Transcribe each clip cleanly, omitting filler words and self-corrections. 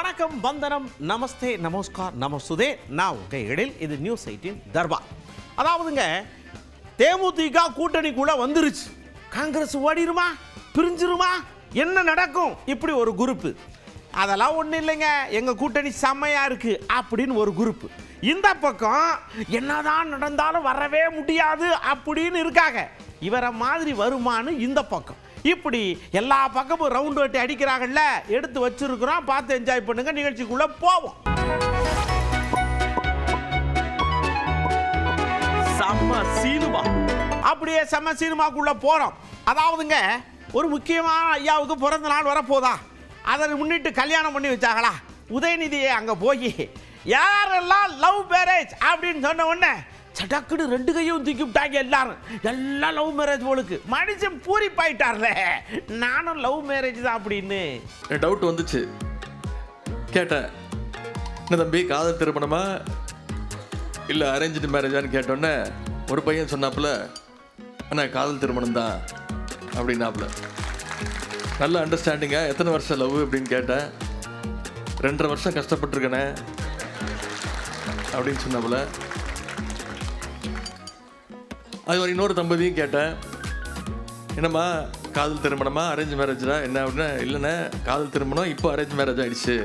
வணக்கம், வந்தனம், நமஸ்தே, நமஸ்கார், நமசுதே. நான் உங்க எழில். இது நியூஸ் 18 தர்பார். அதாவதுங்க, தேமுதிக கூட்டணிக்குள்ள வந்துருச்சு. காங்கிரஸ் ஓடிருமா, பிரிஞ்சிருமா, என்ன நடக்கும், இப்படி ஒரு குரூப். அதெல்லாம் ஒன்றும் இல்லைங்க, எங்கள் கூட்டணி செம்மையா இருக்கு அப்படின்னு ஒரு குரூப். இந்த பக்கம் என்னதான் நடந்தாலும் வரவே முடியாது அப்படின்னு இருக்காங்க. இவரை மாதிரி வருமானு இந்த பக்கம். இப்படி எல்லா பக்கமும் ரவுண்ட் வெட்டி அடிக்கிறாங்கல்ல, எடுத்து வச்சிருக்கிறோம். பார்த்து என்ஜாய் பண்ணுங்க. நிகழ்ச்சிக்குள்ள போவோம். செம்ம சினிமா. அப்படியே செம்ம சினிமாக்குள்ள போறோம். அதாவதுங்க, ஒரு முக்கியமான ஐயாவுக்கு பிறந்த நாள் வரப்போதா, அதை முன்னிட்டு கல்யாணம் பண்ணி வச்சாங்களா. உதயநிதியை அங்கே போய் யாரெல்லாம் லவ் மேரேஜ் அப்படின்னு சொன்ன உடனே சடக்குன்னு ரெண்டு கையும் தூக்கி விட்டாங்க எல்லாரும். எல்லாம் லவ் மேரேஜ் போலுக்கு. மனுஷன் பூரிப்பாயிட்டார்ல, நானும் லவ் மேரேஜ் தான் அப்படின்னு டவுட் வந்துச்சு. கேட்டேன், என்ன தம்பி காதல் திருமணமா இல்லை அரேஞ்சு மேரேஜான்னு கேட்டோன்னே ஒரு பையன் சொன்னாப்புல, அண்ணா காதல் திருமணம் தான் அப்படின்னாப்புல. நல்ல அண்டர்ஸ்டாண்டிங்காக எத்தனை வருஷம் லவ் அப்படின்னு கேட்டேன். 2.5 வருஷம் கஷ்டப்பட்டுருக்கேனே அப்படின்னு சொன்னாப்புல. அது ஒரு இன்னொரு தம்பதியும் கேட்டேன், என்னம்மா காதல் திருமணமா அரேஞ்ச் மேரேஜா என்ன அப்படின்னா, இல்லைண்ணே காதல் திருமணம் இப்போ அரேஞ்ச் மேரேஜ் ஆகிடுச்சு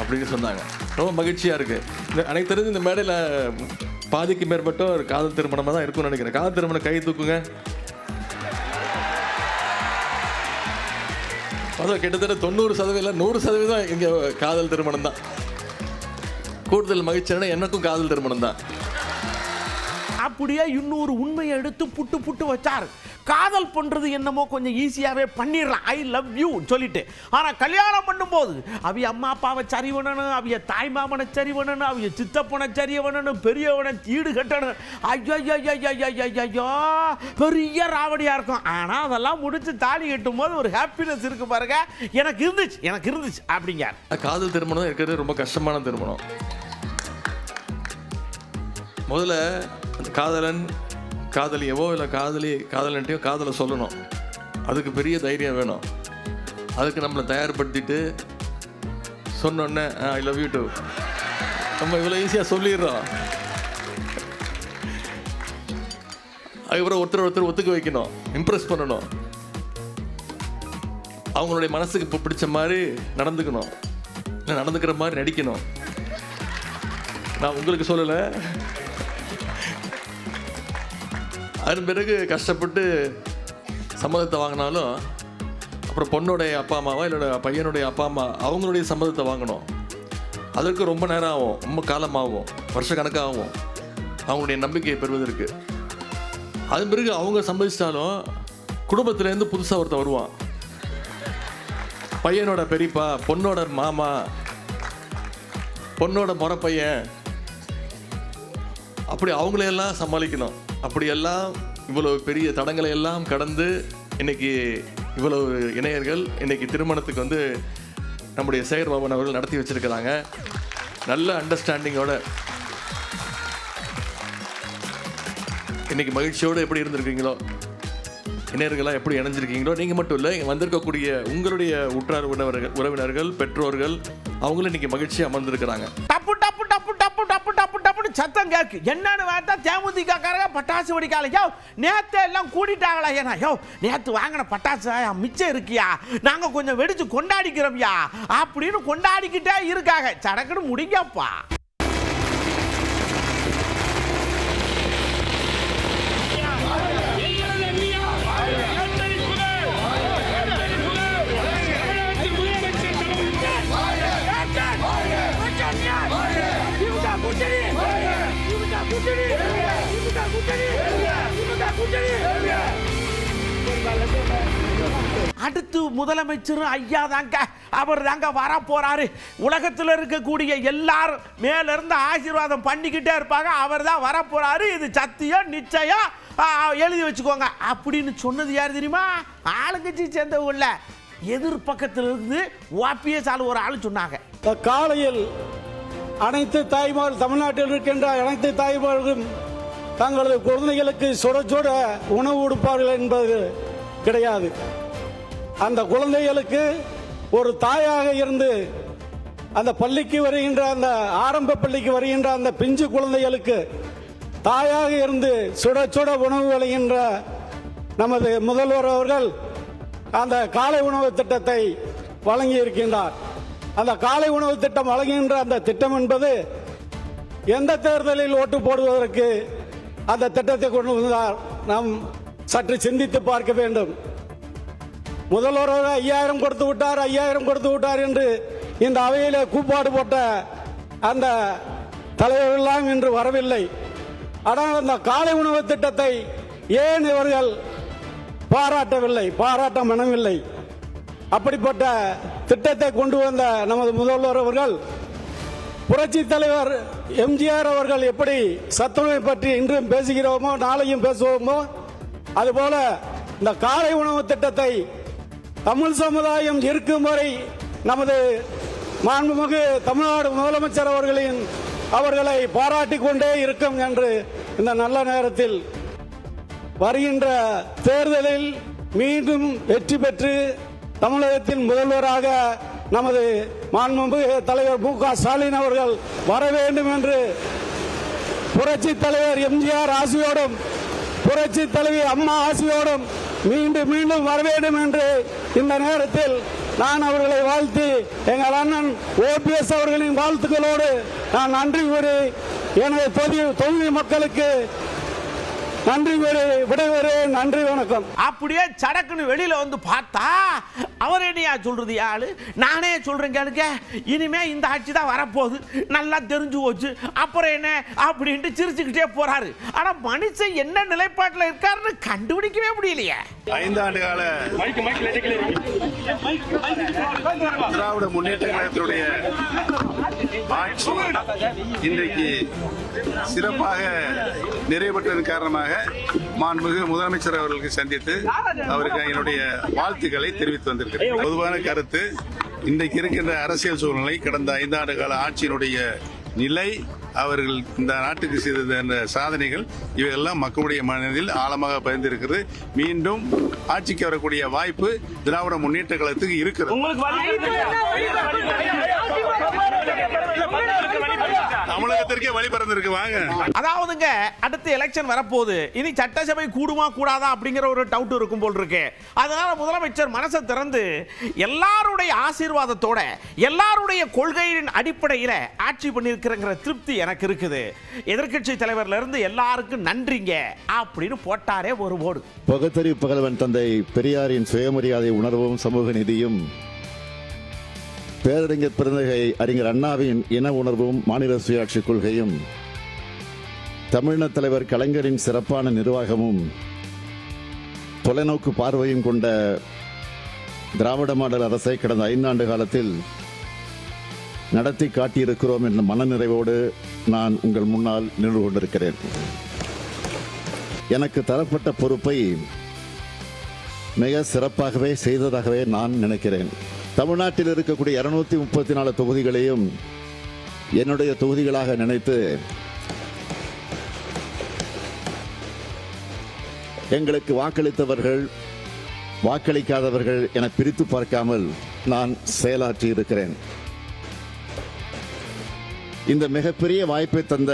அப்படின்னு சொன்னாங்க. ரொம்ப மகிழ்ச்சியாக இருக்குது. எனக்கு தெரிஞ்சு இந்த மேடையில் பாதிக்கு மேற்பட்ட ஒரு காதல் திருமணமாக தான் இருக்கும்னு நினைக்கிறேன். காதல் திருமணம் கை தூக்குங்க. அதுவும் கிட்டத்தட்ட 90% 100% இங்கே காதல் திருமணம் தான். கூடுதல் மகிழ்ச்சியான எனக்கும் காதல் திருமணம் தான். அப்படியே இன்னொரு உண்மையை எடுத்து புட்டு புட்டு வச்சார். காதல் பண்றது என்னமோ கொஞ்சம் ஈஸியாவே பண்ணிடலாம், ஐ லவ் யூ சொல்லிட்டு. ஆனா கல்யாணம் பண்ணும்போது அவிய அம்மா அப்பாவை சரி பண்ணணும், அவிய தாய் மாமனை சரி பண்ணணும், அவிய சித்தப்பனை சரி பண்ணணும், பெரியவனை ஈடு கட்டணும். ஐயோ ஐயோ, பெரிய ராவடியா இருக்கும். ஆனா அதெல்லாம் முடிச்சு தாலி கட்டும் போது ஒரு ஹாப்பினஸ் இருக்கு பாருங்க. எனக்கு இருந்துச்சு அப்படிங்க. காதல் திருமணம் இருக்கிறது ரொம்ப கஷ்டமான திருமணம். முதல்ல அந்த காதலன் காதலியவோ இல்லை காதலன்ட்டையோ காதலை சொல்லணும். அதுக்கு பெரிய தைரியம் வேணும். அதுக்கு நம்மளை தயார்படுத்திட்டு சொன்னோன்னே ஐ லவ் யூ டூ நம்ம இவ்வளோ ஈஸியாக சொல்லிடுறோம். அதுக்கப்புறம் ஒருத்தர் ஒத்துக்க வைக்கணும், இம்ப்ரெஸ் பண்ணணும். அவங்களுடைய மனசுக்கு இப்போ பிடிச்ச மாதிரி நடந்துக்கணும், இல்லை நடந்துக்கிற மாதிரி நடிக்கணும். நான் உங்களுக்கு சொல்லலை. அதன் பிறகு கஷ்டப்பட்டு சம்மதத்தை வாங்கினாலும் அப்புறம் பொண்ணுடைய அப்பா அம்மாவா இல்லை பையனுடைய அப்பா அம்மா அவங்களுடைய சம்மதத்தை வாங்கணும். அதற்கு ரொம்ப நேரம் ஆகும், ரொம்ப காலமாகும், வருஷ கணக்காகும் அவங்களுடைய நம்பிக்கையை பெறுவதற்கு. அதன் பிறகு அவங்க சம்மதிச்சிட்டாலும் குடும்பத்திலேருந்து புதுசாக ஒருத்தர் வருவான். பையனோட பெரியப்பா, பொண்ணோட மாமா, பொண்ணோட முறை பையன், அப்படி அவங்களையெல்லாம் சமாளிக்கணும். அப்படியெல்லாம் இவ்வளவு பெரிய தடங்களை எல்லாம் கடந்து இன்னைக்கு இவ்வளவு இணையர்கள் இன்னைக்கு திருமணத்துக்கு வந்து நம்முடைய சேகர் பாபன் அவர்கள் நடத்தி வச்சிருக்கிறாங்க. நல்ல அண்டர்ஸ்டாண்டிங்கோட இன்னைக்கு மகிழ்ச்சியோடு எப்படி இருந்திருக்கீங்களோ, இணையர்களாக எப்படி இணைஞ்சிருக்கீங்களோ, நீங்கள் மட்டும் இல்லை, இங்கே வந்திருக்கக்கூடிய உங்களுடைய உற்றார் உறவினர்கள் பெற்றோர்கள் அவங்களும் இன்னைக்கு மகிழ்ச்சியாக அமர்ந்திருக்கிறாங்க. டப்பு டப்பு டப்பு டப்பு டப்பு டப்பு டப்புன்னு சத்தம் கேட்கு. என்னன்னு பார்த்தா தேமுதிக காரங்க பட்டாசு வெடிக்கால. யோ நேத்து எல்லாம் கூட்டிட்டாங்களா? ஏன்னா யோ நேத்து வாங்கின பட்டாசு மிச்சம் இருக்கியா, நாங்க கொஞ்சம் வெடிச்சு கொண்டாடிக்கிறோம்யா அப்படின்னு கொண்டாடிக்கிட்டே இருக்காங்க. சடக்குன்னு முடிங்கப்பா. அடுத்து முதலமைச்சர் ஐயா தாங்க, அவர் தாங்க வர போறாரு. உலகத்தில் இருக்கக்கூடிய எல்லாரும் மேல இருந்து ஆசீர்வாதம் பண்ணிக்கிட்டே இருப்பாங்க. அவர் தான் வர போறாரு, இது சத்தியம் நிச்சயம், எழுதி வச்சுக்கோங்க அப்படின்னு சொன்னது யார் தெரியுமா? ஆளுங்கட்சி சேர்ந்தவங்க எதிர்பக்கத்தில் இருந்து ஓபிஎஸ் ஆளு ஒரு ஆளு சொன்னாங்க. காலையில் அனைத்து தாய்மார்கள், தமிழ்நாட்டில் இருக்கின்ற அனைத்து தாய்மார்களும் தங்களது குழந்தைகளுக்கு சுட சுட உணவு கொடுப்பார்கள் என்பது கிடையாது. அந்த குழந்தைகளுக்கு ஒரு தாயாக இருந்து அந்த பள்ளிக்கு வருகின்ற அந்த ஆரம்ப பள்ளிக்கு வருகின்ற அந்த பிஞ்சு குழந்தைகளுக்கு தாயாக இருந்து சுட சுட உணவு வழங்குகின்ற நமது முதல்வர் அவர்கள் அந்த காலை உணவு திட்டத்தை வழங்கி இருக்கின்றார். அந்த காலை உணவு திட்டம் வழங்குகின்ற அந்த திட்டம் என்பது எந்த தேர்தலில் ஓட்டு போடுவதற்கு அந்த திட்டத்தை கொண்டு வந்தார் நாம் சற்று சிந்தித்து பார்க்க வேண்டும். முதல்வர் 5000 கொடுத்து விட்டார் 5000 கொடுத்து விட்டார் என்று இந்த அவையிலே கூப்பாடு போட்ட அந்த தலைவர்களெல்லாம் இன்று வரவில்லை. ஆனால் அந்த காலை உணவு திட்டத்தை ஏன் இவர்கள் பாராட்டவில்லை, பாராட்ட மனமில்லை? அப்படிப்பட்ட திட்டத்தை கொண்டு வந்த நமது முதல்வர் அவர்கள், புரட்சி தலைவர் எம்ஜிஆர் அவர்கள் எப்படி சத்துணவை பற்றி இன்றும் பேசுகிறோமோ நாளையும் பேசுவோமோ, அதுபோல இந்த காலை உணவு திட்டத்தை தமிழ் சமுதாயம் இருக்கும் வரை நமது மாண்புமிகு தமிழ்நாடு முதலமைச்சர் அவர்களை பாராட்டிக் கொண்டே இருக்கும் என்று இந்த நல்ல நேரத்தில் வருகின்ற தேர்தலில் மீண்டும் வெற்றி பெற்று தமிழகத்தின் முதல்வராக நமது மாண்புமிகு தலைவர் மு.க. ஸ்டாலின் அவர்கள் வர வேண்டும் என்று புரட்சி தலைவர் எம்ஜிஆர் ஆசியோடும் புரட்சி தலைவி அம்மா ஆசியோடும் மீண்டும் மீண்டும் வர வேண்டும் என்று இந்த நேரத்தில் நான் அவர்களை வாழ்த்தி எங்கள் அண்ணன் ஓபிஎஸ் அவர்களின் வாழ்த்துக்களோடு நான் நன்றி கூறி எனது தொகுதி மக்களுக்கு நன்றி கூறி விடைபெறுகிறேன். நன்றி, வணக்கம். அப்படியே சடக்குன்னு வெளியில வந்து பார்த்தா அவர் என்னையா சொல்றது ஆளு, நானே சொல்றேன் கேளுங்க, இனிமே இந்த ஆட்சி தான் வரப்போகுது, நல்லா தெரிஞ்சு போச்சு, அப்புறம் என்ன அப்படின்ட்டு சிரிச்சுக்கிட்டே போறாரு. ஆனா மனுஷன் என்ன நிலைப்பாட்டில் இருக்காருன்னு கண்டுபிடிக்கவே முடியலையே. 5 ஆண்டு கால திராவிட முன்னேற்ற கழகத்தினுடைய ஆட்சி இன்றைக்கு சிறப்பாக நிறைவேற்றதன் காரணமாக மாண்புமிகு முதலமைச்சர் அவர்களுக்கு சந்தித்து அவருக்கு என்னுடைய வாழ்த்துக்களை தெரிவித்து வந்திருக்கிறேன். பொதுவான கருத்து, இன்றைக்கு இருக்கின்ற அரசியல் சூழ்நிலை, கடந்த 5 ஆண்டு கால ஆட்சியினுடைய நிலை, அவர்கள் இந்த நாட்டுக்கு செய்த சாதனைகள், இவையெல்லாம் மக்களுடைய மனதில் ஆழமாக பதிந்திருக்கிறது. மீண்டும் ஆட்சிக்கு வரக்கூடிய வாய்ப்பு திராவிட முன்னேற்ற கழகத்துக்கு இருக்கிறது. தமிழகத்திற்கே வழி பறந்திருக்கு. வாங்க. அதாவதுங்க, அடுத்த எலெக்ஷன் வரப்போகுது, இனி சட்டசபை கூடுமா கூடாதா அப்படிங்கிற ஒரு டவுட் இருக்கும் போல் இருக்கு. அதனால முதலமைச்சர் மனசை திறந்து எல்லாருடைய ஆசீர்வாதத்தோட எல்லாருடைய கொள்கையின் அடிப்படையில் ஆட்சி பண்ணியிருக்கிற திருப்தி எனக்கு இருக்குது. எதிர்க்கட்சி தலைவர்ல இருந்து எல்லாருக்கும் நன்றிங்க அப்படின்னு போட்டாரே ஒரு போடு. பகுத்தறிவு பகலவன் தந்தை பெரியாரின் சுயமரியாதை உணர்வும் சமூக நீதியும், பேரறிஞர் பெருந்தகை அறிஞர் அண்ணாவின் இன உணர்வும் மாநில சுயாட்சி கொள்கையும், தமிழின தலைவர் கலைஞரின் சிறப்பான நிர்வாகமும், தொலைநோக்கு பார்வையும் கொண்ட திராவிட மாடல் அரசை கடந்த 5 ஆண்டு காலத்தில் நடத்தி காட்டியிருக்கிறோம் என்ற மனநிறைவோடு நான் உங்கள் முன்னால் நின்று கொண்டிருக்கிறேன். எனக்கு தரப்பட்ட பொறுப்பை மிக சிறப்பாகவே செய்ததாகவே நான் நினைக்கிறேன். தமிழ்நாட்டில் இருக்கக்கூடிய 234 தொகுதிகளையும் என்னுடைய தொகுதிகளாக நினைத்து எங்களுக்கு வாக்களித்தவர்கள் வாக்களிக்காதவர்கள் என பிரித்து பார்க்காமல் நான் செயலாற்றி இருக்கிறேன். இந்த மிகப்பெரிய வாய்ப்பை தந்த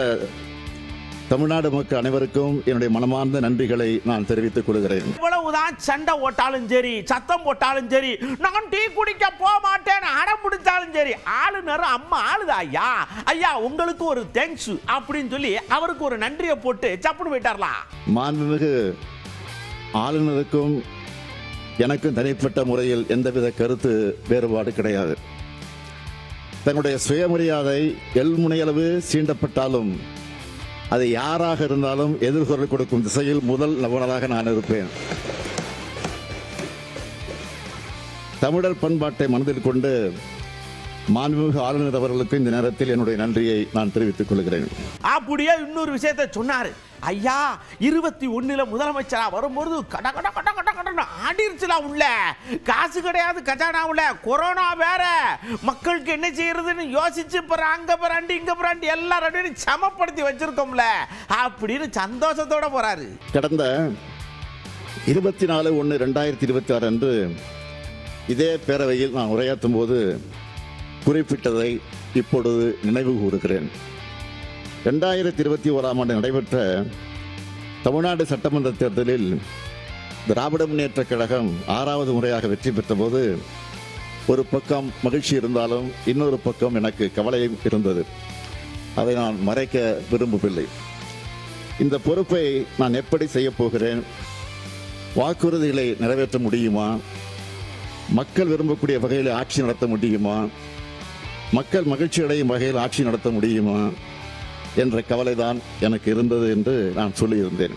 தமிழ்நாடு மக்கள் அனைவருக்கும் என்னுடைய மனமார்ந்த நன்றிகளை நான் தெரிவித்துக் கொள்கிறேன். இவ்வளவுதான் சண்டை ஓட்டாலும் சரி, சத்தம் போட்டாலும் சரி, நான் டீ குடிக்க போக மாட்டேன் அடம் பிடிச்சாலும் சரி, ஆளுநர் அம்மா ஆளுதா ஐயா, ஐயா உங்களுக்கு ஒரு தேங்க்ஸ் அப்படின்னு சொல்லி அவருக்கு ஒரு நன்றியை போட்டு சப்புன்னு போயிட்டாரலாம். மாண்புமிகு ஆளுநருக்கும் எனக்கும் தனிப்பட்ட முறையில் எந்தவித கருத்து வேறுபாடு கிடையாது. தன்னுடைய சுயமரியாதை எல்முனையளவு சீண்டப்பட்டாலும் அது யாராக இருந்தாலும் எதிர்குரல் கொடுக்கும் திசையில் முதல் நபராக நான் இருப்பேன். தமிழர் பண்பாட்டை மனதில் கொண்டு மாண்புமிகு ஆளுநர் அவர்களுக்கு இந்த நேரத்தில் என்னுடைய நன்றியை நான் தெரிவித்துக் கொள்கிறேன். அப்படியே இன்னொரு விஷயத்தை சொன்னாரு. ஐயா 21 முதலமைச்சரா வரும்போது கட கட கட கட கடன்னு ஆடிருச்சுலாம், உள்ள காசு கிடையாது கஜானாவுல, கொரோனா வேற, மக்களுக்கு என்ன செய்யறதுன்னு யோசிச்சு அங்க பிராண்டி இங்க பிராண்டி எல்லாரும் சமப்படுத்தி வச்சிருக்கோம்ல அப்படின்னு சந்தோஷத்தோட போறாரு. கடந்த 24/1/2026 அன்று இதே பேரவையில் நான் உரையாற்றும் போது குறிப்பிட்டதை இப்பொழுது நினைவு கூறுகிறேன். 2021 ஆண்டு நடைபெற்ற தமிழ்நாடு சட்டமன்ற தேர்தலில் திராவிட முன்னேற்றக் கழகம் 6வது முறையாக வெற்றி பெற்ற போது ஒரு பக்கம் மகிழ்ச்சி இருந்தாலும் இன்னொரு பக்கம் எனக்கு கவலையும் இருந்தது. அதை நான் மறைக்க விரும்பவில்லை. இந்த பொறுப்பை நான் எப்படி செய்யப் போகிறேன்? வாக்குறுதிகளை நிறைவேற்ற முடியுமா? மக்கள் விரும்பக்கூடிய வகையில் ஆட்சி நடத்த முடியுமா? மக்கள் மகிழ்ச்சி அடையும் வகையில் ஆட்சி நடத்த முடியுமா என்ற கவலைதான் எனக்கு இருந்தது என்று நான் சொல்லியிருந்தேன்.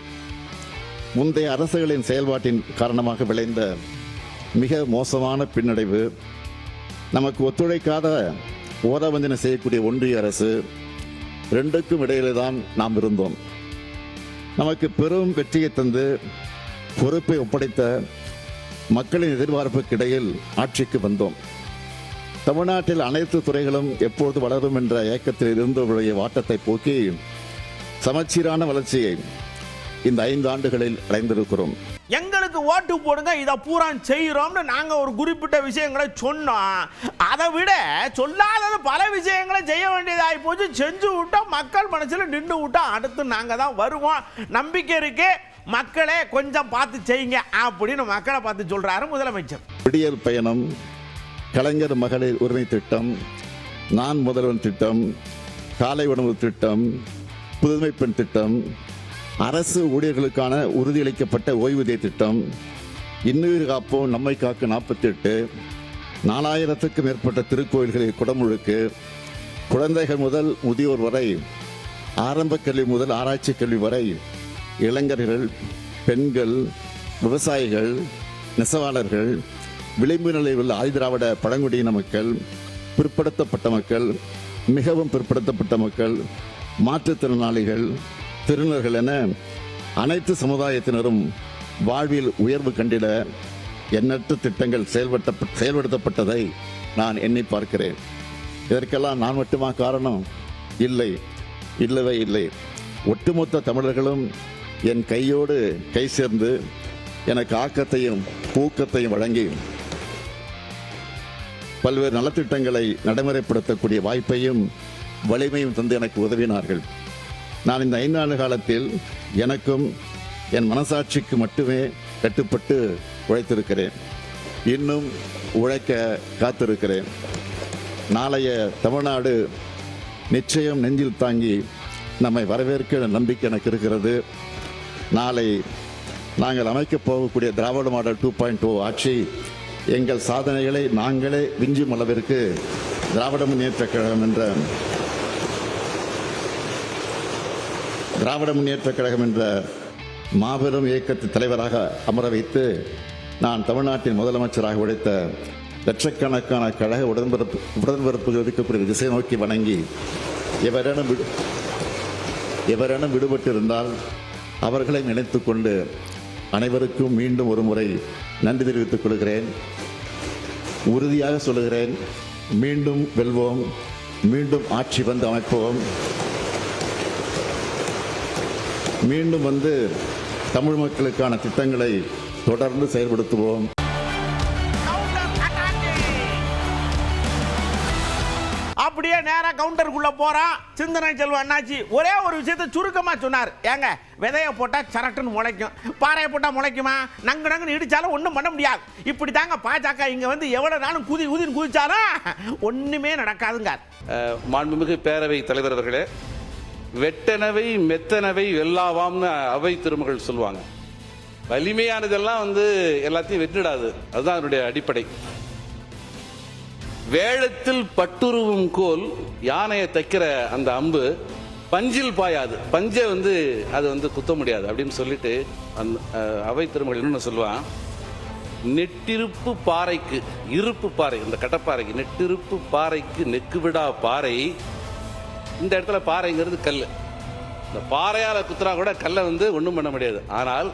முந்தைய அரசுகளின் செயல்பாட்டின் காரணமாக விளைந்த மிக மோசமான பின்னடைவு, நமக்கு ஒத்துழைக்காத ஓரவஞ்சனை செய்யக்கூடிய ஒன்றிய அரசு, ரெண்டுக்கும் இடையிலே தான் நாம் இருந்தோம். நமக்கு பெரும் வெற்றியை தந்து பொறுப்பை ஒப்படைத்த மக்களின் எதிர்பார்ப்புக்கு இடையில் ஆட்சிக்கு வந்தோம். தமிழ்நாட்டில் அனைத்து துறைகளும் எப்போது வளரும் என்ற ஏக்கத்தில் இருந்தவருடைய வாட்டத்தை போக்கி சமச்சீரான வளர்ச்சியை இந்த 5 ஆண்டுகளில் அடைந்திருக்கிறோம். எங்களுக்கு ஓட்டு போடுங்க, இதை பூரா செய்கிறோம்னு நாங்கள் ஒரு குறிப்பிட்ட விஷயங்களை சொன்னோம். அதை விட சொல்லாதது பல விஷயங்களை செய்ய வேண்டியதாகி போச்சு. செஞ்சு விட்டோம், மக்கள் மனசில் நின்று விட்டோம். அடுத்து நாங்கள் தான் வருவோம், நம்பிக்கை இருக்கு, மக்களே கொஞ்சம் பார்த்து செய்யுங்க அப்படின்னு மக்களை பார்த்து சொல்றாரு முதலமைச்சர். விடியல் பயணம், கலைஞர் மகளிர் உரிமை திட்டம், நான் முதல்வன் திட்டம், காலை உணவு திட்டம், புதுமை பெண் திட்டம், அரசு ஊழியர்களுக்கான உறுதியளிக்கப்பட்ட ஓய்வூதிய திட்டம், இன்னுயிர் காப்போம் நம்மை காக்க 48, 4000க்கும் மேற்பட்ட திருக்கோயில்களில் குடமுழுக்கு, குழந்தைகள் முதல் முதியோர் வரை, ஆரம்ப கல்வி முதல் ஆராய்ச்சி கல்வி வரை, இளைஞர்கள், பெண்கள், விவசாயிகள், நெசவாளர்கள், விளிம்பு நிலையில் உள்ள ஆதிதிராவிட பழங்குடியின மக்கள், பிற்படுத்தப்பட்ட மக்கள், மிகவும் பிற்படுத்தப்பட்ட மக்கள், மாற்றுத்திறனாளிகள், திருநர்கள் என அனைத்து சமுதாயத்தினரும் வாழ்வில் உயர்வு கண்டிட எண்ணற்ற திட்டங்கள் செயல்படுத்தப்பட்டதை நான் எண்ணி பார்க்கிறேன். இதற்கெல்லாம் நான் மட்டுமா காரணம்? இல்லை, இல்லவே இல்லை. ஒட்டுமொத்த தமிழர்களும் என் கையோடு கை சேர்ந்து எனக்கு ஆக்கத்தையும் ஊக்கத்தையும் வழங்கி பல்வேறு நலத்திட்டங்களை நடைமுறைப்படுத்தக்கூடிய வாய்ப்பையும் வலிமையும் தந்து எனக்கு உதவினார்கள். நான் இந்த 5 ஆண்டு காலத்தில் எனக்கும் என் மனசாட்சிக்கு மட்டுமே கட்டுப்பட்டு உழைத்திருக்கிறேன். இன்னும் உழைக்க காத்திருக்கிறேன். நாளைய தமிழ்நாடு நிச்சயம் நெஞ்சில் தாங்கி நம்மை வரவேற்க நம்பிக்கை எனக்கு இருக்கிறது. நாளை நாங்கள் அமைக்கப் போகக்கூடிய திராவிட மாடல் 2.0 ஆட்சி எங்கள் சாதனைகளை நாங்களே விஞ்சும் அளவிற்கு திராவிட முன்னேற்றக் கழகம் என்ற மாபெரும் இயக்கத்தின் தலைவராக அமர வைத்து நான் தமிழ்நாட்டின் முதலமைச்சராக உழைத்த லட்சக்கணக்கான கழக உடன்பிறப்புகள் இருக்கக்கூடிய திசை நோக்கி வணங்கி எவரேனும் விடுபட்டிருந்தால் அவர்களை நினைத்துக் கொண்டு அனைவருக்கும் மீண்டும் ஒரு முறை நன்றி தெரிவித்துக் கொள்கிறேன். உறுதியாக சொல்லுகிறேன், மீண்டும் வெல்வோம், மீண்டும் ஆட்சி வந்து அமைப்போம், மீண்டும் வந்து தமிழ் மக்களுக்கான திட்டங்களை தொடர்ந்து செயல்படுத்துவோம். அப்படியே நேராக கவுண்டருக்குள்ள போறான் சிந்தனை செல்வம் அண்ணாச்சி. ஒரே ஒரு விஷயத்தை சுருக்கமா சொன்னார். ஏங்க, விதையை போட்டால் சரட்டுன்னு முளைக்கும், பாறையை போட்டால் முளைக்குமா? நங்குன்னு இடிச்சாலும் ஒன்றும் பண்ண முடியாது. இப்படி தாங்க பாஜக இங்க வந்து எவ்வளவு நாளும் ஊதின்னு குதிச்சாலும் ஒண்ணுமே நடக்காதுங்க. மாண்புமிகு பேரவை தலைவர் அவர்களே, வெட்டனவை மெத்தனவை வெல்லாவாம்னு அவை திருமகள் சொல்லுவாங்க. வலிமையானதெல்லாம் வந்து எல்லாத்தையும் வெற்றிடாது, அதுதான் அதனுடைய அடிப்படை. வேளத்தில் பட்டுருவும் கோல் யானையை தைக்கிற அந்த அம்பு பஞ்சில் பாயாது, பஞ்சை வந்து அது வந்து குத்த முடியாது அப்படின்னு சொல்லிட்டு அந்த அவை திருமகள் என்ன சொல்லுவான், நெட்டிருப்பு பாறைக்கு இருப்பு பாறை, இந்த கட்டப்பாறைக்கு நெட்டிருப்பு பாறைக்கு நெக்கு விடா பாறை. இந்த இடத்துல பாறைங்கிறது கல். இந்த பாறையால் குத்துறா கூட கல்லை வந்து ஒன்றும் பண்ண முடியாது. ஆனால்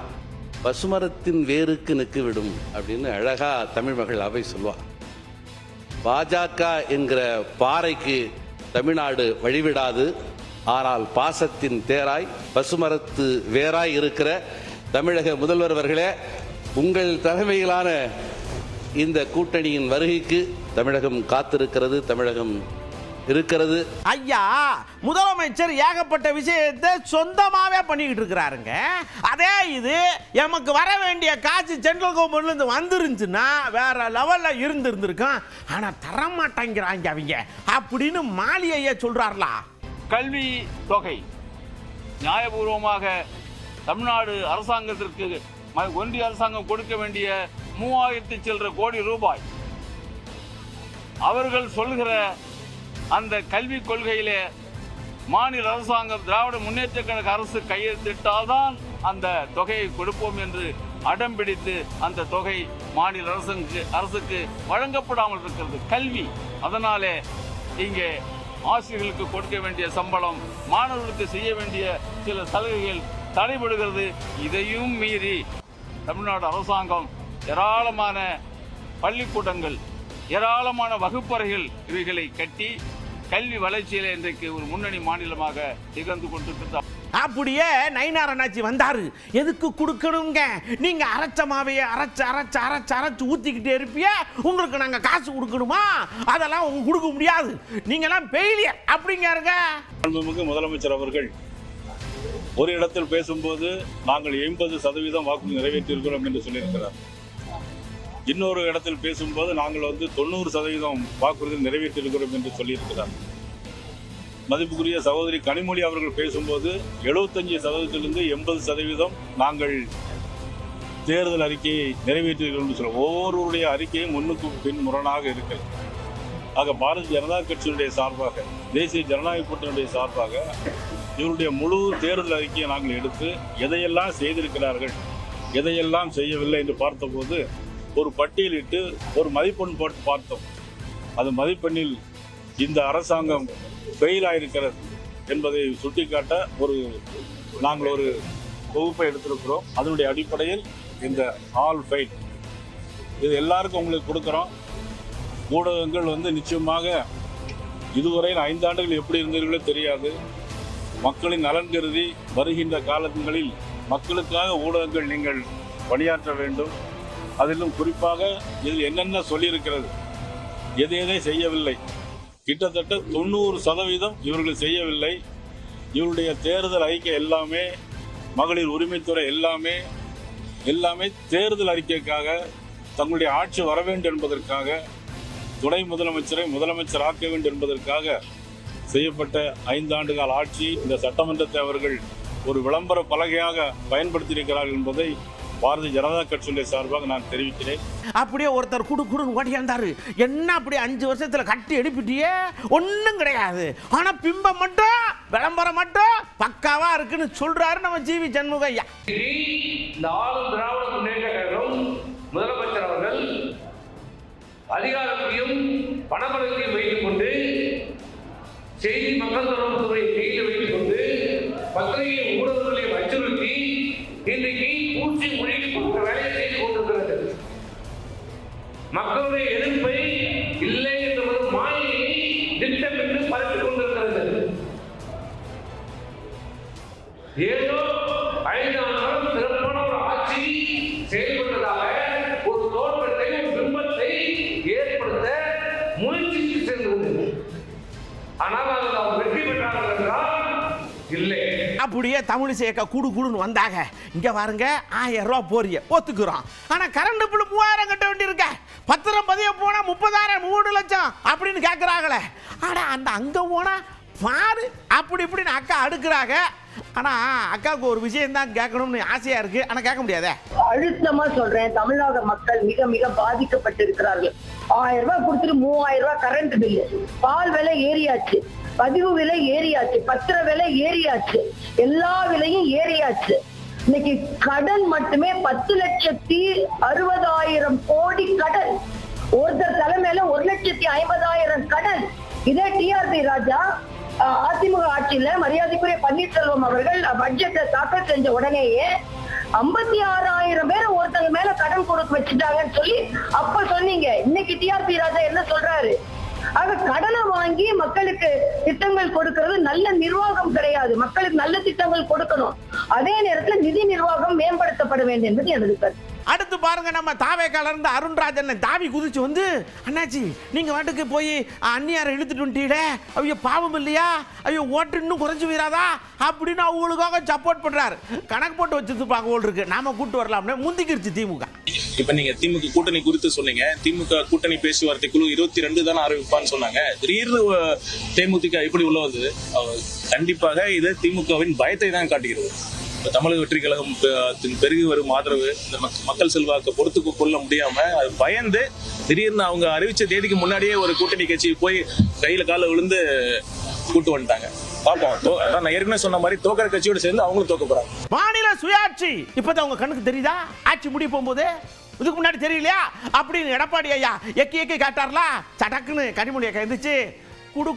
பசுமரத்தின் வேருக்கு நெக்கு விடும் அப்படின்னு அழகா தமிழ் மகள் அவை சொல்லுவா. பாஜக என்கிற பாறைக்கு தமிழ்நாடு வழிவிடாது. ஆனால் பாசத்தின் தேராய் பசுமரத்து வேராய் இருக்கிற தமிழக முதல்வர் அவர்களே, உங்கள் தலைமையிலான இந்த கூட்டணியின் வருகைக்கு தமிழகம் காத்திருக்கிறது, தமிழகம் இருக்கிறது. ஐயா, முதலமைச்சர் ஏகப்பட்ட விஷயத்தை சொந்தமாவே பண்ணிக்கிட்டு இருக்கிறாருங்க. அதே இது எமக்கு வர வேண்டிய காசு சென்ட்ரல் கவர்மெண்ட்ல இருந்து வந்துருந்துச்சுன்னா வேற லெவல்ல இருந்திருக்கும். ஆனா தரமாட்டாங்கிறாங்க அவங்க அப்படின்னு மாலி ஐயா சொல்றாருல. கல்வி தொகை நியாயபூர்வமாக தமிழ்நாடு அரசாங்கத்திற்கு ஒன்றிய அரசாங்கம் கொடுக்க வேண்டிய 3000 சில்லற கோடி ரூபாய் அவர்கள் சொல்கிற அந்த கல்விக் கொள்கையிலே மாநில அரசாங்கம் திராவிட முன்னேற்ற கழக அரசு கையெழுத்திட்டால்தான் அந்த தொகையை கொடுப்போம் என்று அடம் பிடித்து அந்த தொகை மாநில அரசுக்கு வழங்கப்படாமல் இருக்கிறது. கல்வி, அதனாலே இங்கே ஆசிரியர்களுக்கு கொடுக்க வேண்டிய சம்பளம், மாணவர்களுக்கு செய்ய வேண்டிய சில சலுகைகள் தடைபடுகிறது. இதையும் மீறி தமிழ்நாடு அரசாங்கம் ஏராளமான பள்ளிக்கூடங்கள், ஏராளமான வகுப்பறைகள் இவைகளை கட்டி கல்வி வளர்ச்சியில இன்றைக்கு ஒரு முன்னணி மாநிலமாக திகழ்ந்து கொண்டிருக்கிறது. அப்படியே நயினார் அண்ணாச்சி வந்தாரு. எதுக்கு கொடுக்கணுங்க? நீங்க அரைச்சமாவே அரைச்சு ஊத்திக்கிட்டே இருப்பிய, உங்களுக்கு நாங்க காசு கொடுக்கணுமா? அதெல்லாம் உங்களுக்கு கொடுக்க முடியாது, நீங்க எல்லாம் ஃபெயிலியர் அப்படிங்காருங்க. முதலமைச்சர் அவர்கள் ஒரு இடத்தில் பேசும்போது நாங்கள் 80% வாக்குறுதி நிறைவேற்றியிருக்கிறோம் என்று சொல்லியிருக்கிறார். இன்னொரு இடத்தில் பேசும்போது நாங்கள் 90% வாக்குறுதி நிறைவேற்றியிருக்கிறோம் என்று சொல்லியிருக்கிறார். மதிப்புக்குரிய சகோதரி கனிமொழி அவர்கள் பேசும்போது 75%லிருந்து 80% நாங்கள் தேர்தல் அறிக்கையை நிறைவேற்றியிருக்கிறோம் என்று சொல்ல, ஒவ்வொருவருடைய அறிக்கையும் முன்னுக்கு பின் முரணாக இருக்கிறது. ஆக பாரதிய ஜனதா கட்சியினுடைய சார்பாக, தேசிய ஜனநாயக கூட்டணியுடைய சார்பாக இவருடைய முழு தேர்தல் அறிக்கையை நாங்கள் எடுத்து எதையெல்லாம் செய்திருக்கிறார்கள், எதையெல்லாம் செய்யவில்லை என்று பார்த்தபோது ஒரு பட்டியலிட்டு ஒரு மதிப்பெண் போட்டு பார்த்தோம். அது மதிப்பெண்ணில் இந்த அரசாங்கம் ஃபெயில் ஆயிருக்கிறது என்பதை சுட்டிக்காட்ட நாங்கள் ஒரு தொகுப்பை எடுத்திருக்கிறோம். அதனுடைய அடிப்படையில் இந்த ஆல் ஃபெயில் இது எல்லாருக்கும் உங்களுக்கு கொடுக்குறோம். ஊடகங்கள் நிச்சயமாக இதுவரையில் 5 ஆண்டுகள் எப்படி இருந்தீர்களோ தெரியாது. மக்களின் நலன் கருதி வருகின்ற காலங்களில் மக்களுக்காக ஊடகங்கள் நீங்கள் பணியாற்ற வேண்டும். அதிலும் குறிப்பாக இதில் என்னென்ன சொல்லியிருக்கிறது, எதை செய்யவில்லை, கிட்டத்தட்ட 90% இவர்கள் செய்யவில்லை. இவருடைய தேர்தல் அறிக்கை எல்லாமே, மகளிர் உரிமைத்துறை எல்லாமே தேர்தல் அறிக்கைக்காக, தங்களுடைய ஆட்சி வர வேண்டும் என்பதற்காக, துணை முதலமைச்சரை முதலமைச்சர் ஆக்க வேண்டும் என்பதற்காக செய்யப்பட்ட 5 ஆண்டுகால ஆட்சி. இந்த சட்டமன்றத்தை அவர்கள் ஒரு விளம்பர பலகையாக பயன்படுத்தியிருக்கிறார்கள் என்பதை பாரதிய ஜனதா கட்சியுடைய சார்பாக நான் தெரிவிக்கிறேன். அப்படியே ஒருத்தர் குடுன்னு ஓடியாந்தாரு. என்ன அப்படி 5 வருஷத்துல கட்டி எழுப்பிட்டியே, ஒன்றும் கிடையாது. ஆனா பிம்பம் மட்டும், விளம்பரம் மட்டும் பக்காவா இருக்குன்னு சொல்றாரு நம்ம ஜிவி சண்முகையா. இந்த ஆளும் திராவிட முன்னேற்ற கழகம் முதலமைச்சர் அவர்கள் அதிகாரத்தையும் பணபலத்தையும் வைத்துக் கொண்டு, செய்தி மக்கள் தொடர்பு துறையை கையில் வைத்துக் கொண்டு, பத்திரிகை ஊடகங்களையும் அச்சுறுத்தி இன்றைக்கு பூச்சி மொழியில் கொடுத்த வேலையை செய்து கொண்டிருக்கிறது. மக்களுடைய எதிர்ப்பை இல்லை என்ற மாயை திட்டமிட்டு பரப்பிக் கொண்டிருக்கிறது. ஏதோ 5 ஆண்டுகளும் சிறப்பான ஒரு ஆட்சி செயல்பட்டதாக ஒரு தோற்றத்தை, ஒரு பிம்பத்தை ஏற்படுத்த முயற்சிக்கு சென்றது. ஆனால் அதில் அவர் வெற்றி பெற்றார்கள் என்றால் இல்லை. அப்படியே தமிழிசையக்கா குடுன்னு வந்தாங்க. இங்க பாருங்க, 1000 ரூபாய் போறிய ஒத்துக்கிறோம். ஆனா கரண்ட் பில் 3000 கட்ட வேண்டியிருக்க, பத்திரம் பதிய போனா 30,000 3 லட்சம் அப்படின்னு கேட்கிறாங்களே. ஆனா அந்த அங்க போனா பாரு அப்படி இப்படின்னு அக்கா அடுக்குறாங்க. ஆனா அக்காவுக்கு ஒரு விஷயம் தான் கேட்கணும்னு ஆசையா இருக்கு, ஆனா கேட்க முடியாதே. அழுத்தமா சொல்றேன், தமிழ்நாடு மக்கள் மிக மிக பாதிக்கப்பட்டிருக்கிறார்கள். 1000 ரூபாய் கொடுத்துட்டு 3000 ரூபாய் கரண்ட் பில்லு, பால் விலை ஏறியாச்சு, பதிவு விலை ஏறியாச்சு, பத்திர விலை ஏறியாச்சு, எல்லா விலையும் ஏறியாச்சு. இன்னைக்கு கடன் மட்டுமே 10,60,000 கோடி கடன். ஒருத்தர் தலைமையில 1,50,000 கடன். இதே டிஆர்பி ராஜா அதிமுக ஆட்சியில மரியாதைக்குரிய பன்னீர்செல்வம் அவர்கள் பட்ஜெட்டை தாக்கல் செஞ்ச உடனேயே 56,000 பேர் ஒருத்தங்க மேல கடன் கொடுக்க வச்சுட்டாங்கன்னு சொல்லி அப்ப சொன்னீங்க. இன்னைக்கு டிஆர்பி ராஜா என்ன சொல்றாரு? ஆக கடனை வாங்கி மக்களுக்கு திட்டங்கள் கொடுக்கிறது நல்ல நிர்வாகம் கிடையாது. மக்களுக்கு நல்ல திட்டங்கள் கொடுக்கணும், அதே நேரத்தில் நிதி நிர்வாகம் மேம்படுத்தப்பட வேண்டும் என்பது எனது கருத்து. அடுத்து பாருங்க, நம்ம தாவேக்கால இருந்து அருண்ராஜன் தாவி குதிச்சு வந்து, அண்ணாச்சி நீங்க வாட்டுக்கு போய் அந்நியாரை இழுத்துட்டு வந்துட்டீங்களே, ஐயோ பாவம் இல்லையா, ஐயோ ஓட்டு இன்னும் குறைஞ்சு வீராதா அப்படின்னு அவங்களுக்காக சப்போர்ட் பண்றாரு. கணக்கு போட்டு வச்சிருப்பாங்க போல் இருக்கு, நாம கூட்டு வரலாம்னு முந்திக்கிருச்சு திமுக. இப்ப நீங்க திமுக கூட்டணி குறித்து சொன்னீங்க. திமுக கூட்டணி பேச்சுவார்த்தை குழு 22 தானே அறிவிப்பான்னு சொன்னாங்க. திடீர்னு தேமுதிக இப்படி உள்ள வந்தது கண்டிப்பாக இது திமுகவின் பயத்தை தான் காட்டுகிறது. தமிழக வெற்றி கழகம் பெருகி வரும் ஆதரவு, இந்த மக்கள் செல்வாக்க பொறுத்து கொள்ள முடியாம அது பயந்து திடீர்னு அவங்க அறிவிச்ச தேதிக்கு முன்னாடியே ஒரு கூட்டணி கட்சி போய் கையில கால விழுந்து கூட்டு வந்துட்டாங்க. பார்ப்போம். நான் ஏற்கனவே சொன்ன மாதிரி தோக்கிற கட்சியோட சேர்ந்து அவங்களும் தோக்க போறாங்க. மாநில சுயாட்சி இப்பதான் அவங்க கண்ணுக்கு தெரியுதா? ஆட்சி முடிய போகும்போது இதுக்கு முன்னாடி தெரியலையா அப்படின்னு எடப்பாடி ஐயா எக்கி காட்டார்லா, சடக்குன்னு கனிமொழியை கைந்துச்சு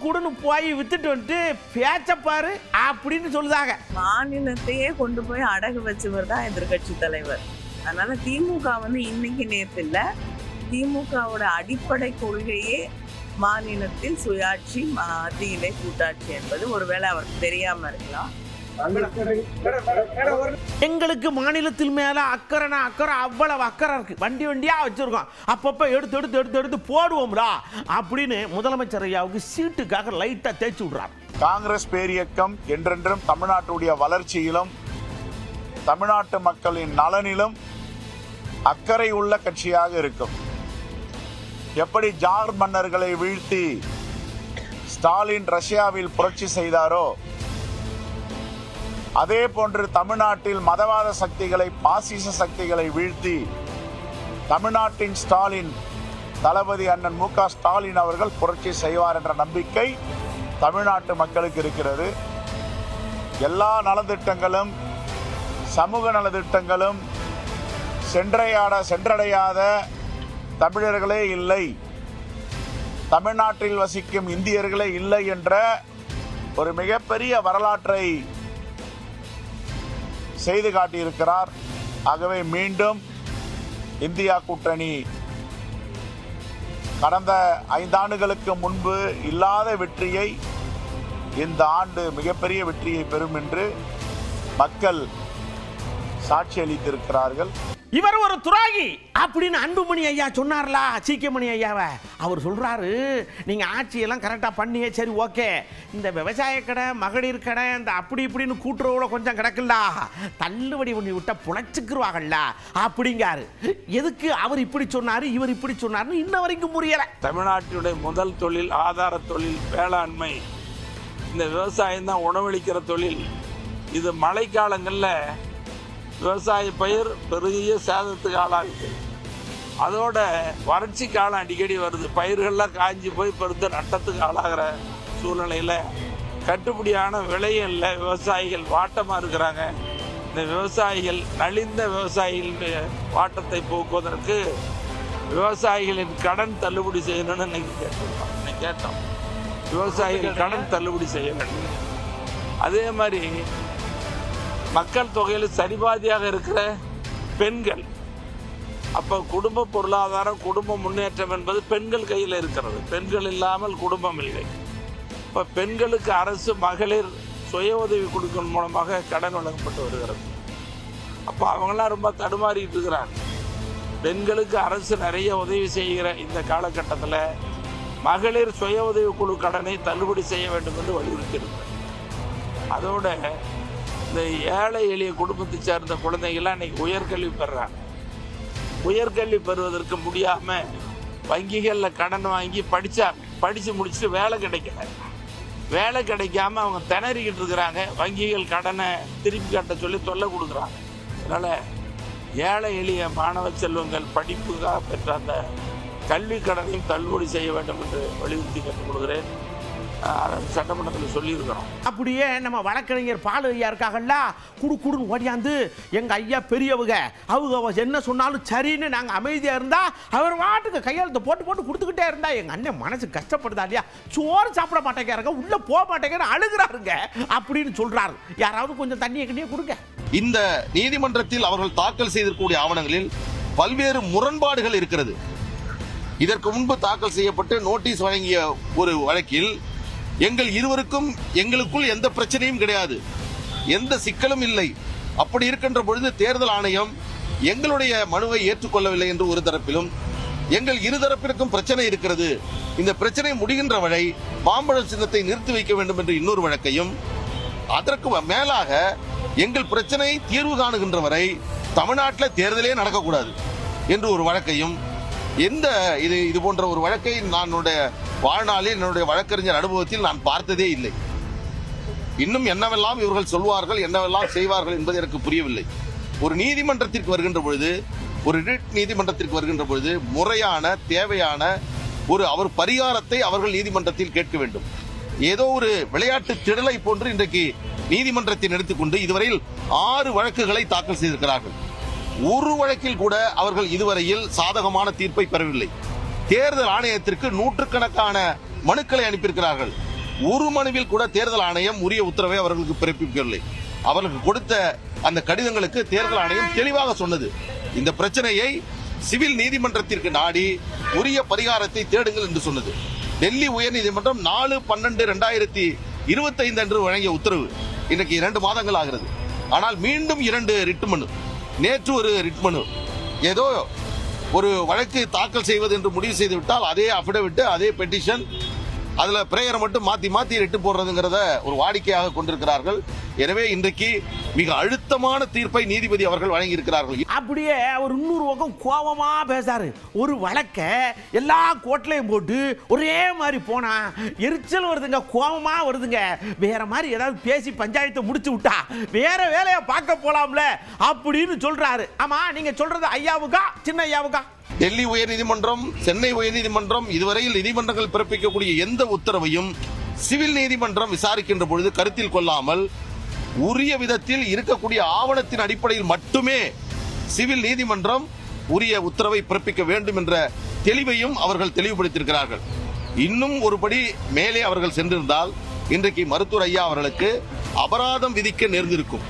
குடுன்னு போய் வித்துட்டு வந்துட்டு பேச்சப்பாரு அப்படின்னு சொல்லுதாங்க. மாநிலத்தையே கொண்டு போய் அடகு வச்சவர் தான் எதிர்கட்சி தலைவர். அதனால திமுக இன்னைக்கு நேற்று இல்லை, திமுகவோட அடிப்படை கொள்கையே மாநிலத்தில் சுயாட்சி, மத்தியிலே கூட்டாட்சி என்பது. ஒருவேளை அவருக்கு தெரியாம இருக்கலாம். எங்களுக்கு மாநிலத்தில் மேல அக்கறை அவ்வளவு அக்கறை இருக்கு, வண்டியா வச்சிருக்கோம், அப்பப்ப எடுத்து போடுவோம்டா அப்படின்னு முதலமைச்சர் ஐயாவுக்கு சீட்டுக்காக லைட்டா தேய்ச்சி விடுறார். காங்கிரஸ் பேரியக்கம் என்றென்றும் தமிழ்நாட்டுடைய வளர்ச்சியிலும் தமிழ்நாட்டு மக்களின் நலனிலும் அக்கறை உள்ள கட்சியாக இருக்கும். எப்படி ஜார் மன்னர்களை வீழ்த்தி ஸ்டாலின் ரஷ்யாவில் புரட்சி செய்தாரோ, அதே போன்று தமிழ்நாட்டில் மதவாத சக்திகளை, பாசிச சக்திகளை வீழ்த்தி தமிழ்நாட்டின் ஸ்டாலின், தளபதி அண்ணன் மு.க. ஸ்டாலின் அவர்கள் புரட்சி செய்வார் என்ற நம்பிக்கை தமிழ்நாட்டு மக்களுக்கு இருக்கிறது. எல்லா நலத்திட்டங்களும், சமூக நலத்திட்டங்களும் சென்றடையாத தமிழர்களே இல்லை, தமிழ்நாட்டில் வசிக்கும் இந்தியர்களே இல்லை என்ற ஒரு மிகப்பெரிய வரலாற்றை செய்து காட்டியிருக்கிறார். ஆகவே மீண்டும் இந்தியா கூட்டணி கடந்த 5 ஆண்டுகளுக்கு முன்பு இல்லாத வெற்றியை இந்த ஆண்டு மிகப்பெரிய வெற்றியை பெறும் என்று மக்கள் சாட்சி அளித்திருக்கிறார்கள். இவர் ஒரு துராகி அப்படின்னு அன்புமணி ஐயா சொன்னார்லா, சீக்கியமணி ஐயாவை. அவர் சொல்றாரு, நீங்க ஆட்சியெல்லாம் கரெக்டா பண்ணியே, சரி ஓகே, இந்த விவசாய கடை, மகளிர் கடை, இந்த அப்படி இப்படின்னு கூட்டுறவுல கொஞ்சம் கிடக்குல்ல, தள்ளுபடி பண்ணி விட்டா புழைச்சுக்குருவாங்கல்ல அப்படிங்காரு. எதுக்கு அவர் இப்படி சொன்னாரு, இவர் இப்படி சொன்னாருன்னு இன்ன வரைக்கும் புரியல. தமிழ்நாட்டுடைய முதல் தொழில் ஆதார தொழில் வேளாண்மை. இந்த விவசாயம் தான் உணவளிக்கிற தொழில். இது மழைக்காலங்களில் விவசாய பயிர் பெரிய சேதத்துக்கு ஆளாகுது. அதோட வறட்சி காலம் அடிக்கடி வருது, பயிர்கள்லாம் காஞ்சி போய் பெருத்த நட்டத்துக்கு ஆளாகிற சூழ்நிலையில் கட்டுப்படியான விலையும் இல்லை, விவசாயிகள் வாட்டமாக இருக்கிறாங்க. இந்த விவசாயிகள், நலிந்த விவசாயிகள் வாட்டத்தை போக்குவதற்கு விவசாயிகளின் கடன் தள்ளுபடி செய்யணும்னு இன்னைக்கு கேட்டோம். விவசாயிகள் கடன் தள்ளுபடி செய்ய வேண்டும். அதே மாதிரி மக்கள் தொகையில் சரிபாதியாக இருக்கிற பெண்கள், அப்போ குடும்ப பொருளாதாரம், குடும்ப முன்னேற்றம் என்பது பெண்கள் கையில் இருக்கிறது. பெண்கள் இல்லாமல் குடும்பம் இல்லை. இப்போ பெண்களுக்கு அரசு மகளிர் சுய உதவி குழுக்கள் மூலமாக கடன் வழங்கப்பட்டு வருகிறது. அப்போ அவங்களாம் ரொம்ப தடுமாறிட்டு இருக்கிறாங்க. பெண்களுக்கு அரசு நிறைய உதவி செய்கிற இந்த காலகட்டத்தில் மகளிர் சுய உதவி குழு கடனை தள்ளுபடி செய்ய வேண்டும் என்று வலியுறுத்தியிருக்கிறார். அதோட இந்த ஏழை எளிய குடும்பத்தை சேர்ந்த குழந்தைகள்லாம் இன்னைக்கு உயர்கல்வி பெறுறாங்க. உயர்கல்வி பெறுவதற்கு முடியாமல் வங்கிகளில் கடன் வாங்கி படித்து முடிச்சுட்டு வேலை கிடைக்கல. வேலை கிடைக்காம அவங்க திணறிக்கிட்டு இருக்கிறாங்க. வங்கிகள் கடனை திருப்பி கட்ட சொல்லி தொல்லை கொடுக்குறாங்க. அதனால் ஏழை எளிய மாணவ செல்வங்கள் படிப்புக்காக பெற்ற அந்த கல்வி கடனையும் தள்ளுபடி செய்ய வேண்டும் என்று வலியுறுத்தி கேட்டுக் கொடுக்குறேன். சட்டமன்றத்தில் சொல்லியிருக்கிறோம். அப்படியே நம்ம வழக்கறிஞர் பாலு ஐயா இருக்காங்கல்ல, குடுன்னு ஓடியாந்து எங்க ஐயா பெரியவங்க அவங்க என்ன சொன்னாலும் சரின்னு நாங்கள் அமைதியாக இருந்தா அவர் வாட்டுக்கு கையெழுத்து போட்டு கொடுத்துக்கிட்டே இருந்தா எங்க அண்ணன் மனசு கஷ்டப்படுதா இல்லையா, சோறு சாப்பிட மாட்டேங்கிறாங்க, உள்ள போக மாட்டேங்கிற அழுகிறாருங்க அப்படின்னு சொல்றாரு. யாராவது கொஞ்சம் தண்ணியை கண்ணியை கொடுங்க. இந்த நீதிமன்றத்தில் அவர்கள் தாக்கல் செய்திருக்கக்கூடிய ஆவணங்களில் பல்வேறு முரண்பாடுகள் இருக்கிறது. இதற்கு முன்பு தாக்கல் செய்யப்பட்டு நோட்டீஸ் வழங்கிய ஒரு வழக்கில் எங்களுக்குள் எந்த பிரச்சனையும் கிடையாது, எந்த சிக்கலும் இல்லை. அப்படி இருக்கின்ற பொழுது தேர்தல் ஆணையம் எங்களுடைய மனுவை ஏற்றுக்கொள்ளவில்லை என்று ஒரு தரப்பிலும், எங்கள் இருதரப்பிற்கும் பிரச்சனை இருக்கிறது, இந்த பிரச்சனை முடிகின்ற வரை மாம்பழம் சின்னத்தை நிறுத்தி வைக்க வேண்டும் என்று இன்னொரு வழக்கையும், அதற்கு மேலாக எங்கள் பிரச்சனை தீர்வு காணுகின்ற வரை தமிழ்நாட்டில் தேர்தலே நடக்கக்கூடாது என்று ஒரு வழக்கையும், இது போன்ற ஒரு வழக்கை என்னுடைய வாழ்நாளில் என்னுடைய வழக்கறிஞர் அனுபவத்தில் நான் பார்த்ததே இல்லை. இன்னும் என்னவெல்லாம் இவர்கள் சொல்வார்கள், என்னவெல்லாம் செய்வார்கள் என்பது எனக்கு புரியவில்லை. ஒரு நீதிமன்றத்திற்கு வருகின்ற பொழுது, ஒரு ரிட் நீதிமன்றத்திற்கு வருகின்ற பொழுது முறையான தேவையான அவர் பரிகாரத்தை அவர்கள் நீதிமன்றத்தில் கேட்க வேண்டும். ஏதோ ஒரு விளையாட்டு திடலை போன்று இன்றைக்கு நீதிமன்றத்தை எடுத்துக்கொண்டு இதுவரையில் 6 வழக்குகளை தாக்கல் செய்திருக்கிறார்கள். ஒரு வழக்கில் கூட அவர்கள் இதுவரையில் சாதகமான தீர்ப்பை பெறவில்லை. தேர்தல் ஆணையத்திற்கு நூற்றுக்கணக்கான மனுக்களை அனுப்பியிருக்கிறார்கள். ஒரு மனுவில் கூட தேர்தல் ஆணையம் உரிய உத்தரவை அவர்களுக்கு பிறப்பிக்கவில்லை. அவர்களுக்கு கொடுத்த அந்த கடிதங்களுக்கு தேர்தல் ஆணையம் தெளிவாக சொன்னது, இந்த பிரச்சனையை சிவில் நீதிமன்றத்திற்கு நாடி உரிய பரிகாரத்தை தேடுங்கள் என்று சொன்னது. டெல்லி உயர்நீதிமன்றம் 4/12/2025 அன்று வழங்கிய உத்தரவு இன்றைக்கு 2 மாதங்கள் ஆகிறது. ஆனால் மீண்டும் 2 ரிட் மனு, நேற்று ஒரு ரிட் மனு. ஏதோ ஒரு வழக்கு தாக்கல் செய்வது என்று முடிவு செய்து விட்டால் அதே அபிடவிட், அதே பெட்டிஷன், அதுல பிரேயரை மட்டும் மாத்தி ரிட்டு போடுறதுங்கிறத ஒரு வாடிக்கையாக கொண்டிருக்கிறார்கள். எனவே இன்றைக்கு மிக அழுத்தமான தீர்ப்பை நீதிபதி அவர்கள் வழங்கி இருக்கிறார்கள். அப்படியே அவர் இன்னொரு பக்கம் கோபமா பேசாரு. ஒரு வழக்க எல்லா கோட்லையும் போட்டு ஒரே மாதிரி போனா எரிச்சல் வருதுங்க, கோபமா வருதுங்க. வேற மாதிரி ஏதாவது பேசி பஞ்சாயத்தை முடிச்சு விட்டா வேற வேலையை பார்க்க போலாம்ல அப்படின்னு சொல்றாரு. ஆமா, நீங்க சொல்றது ஐயாவுக்கா சின்ன ஐயாவுக்கா? டெல்லி உயர்நீதிமன்றம், சென்னை உயர்நீதிமன்றம் இதுவரையில் நீதிமன்றங்கள் பிறப்பிக்கக்கூடிய எந்த உத்தரவையும் சிவில் நீதிமன்றம் விசாரிக்கின்ற பொழுது கருத்தில் கொள்ளாமல் உரிய விதத்தில் இருக்கக்கூடிய ஆவணத்தின் அடிப்படையில் மட்டுமே சிவில் நீதிமன்றம் உரிய உத்தரவை பிறப்பிக்க வேண்டும் என்ற தெளிவையும் அவர்கள் தெளிவுபடுத்தியிருக்கிறார்கள். இன்னும் ஒருபடி மேலே அவர்கள் சென்றிருந்தால் இன்றைக்கு மருத்துவர் ஐயா அவர்களுக்கு அபராதம் விதிக்க நேர்ந்திருக்கும்.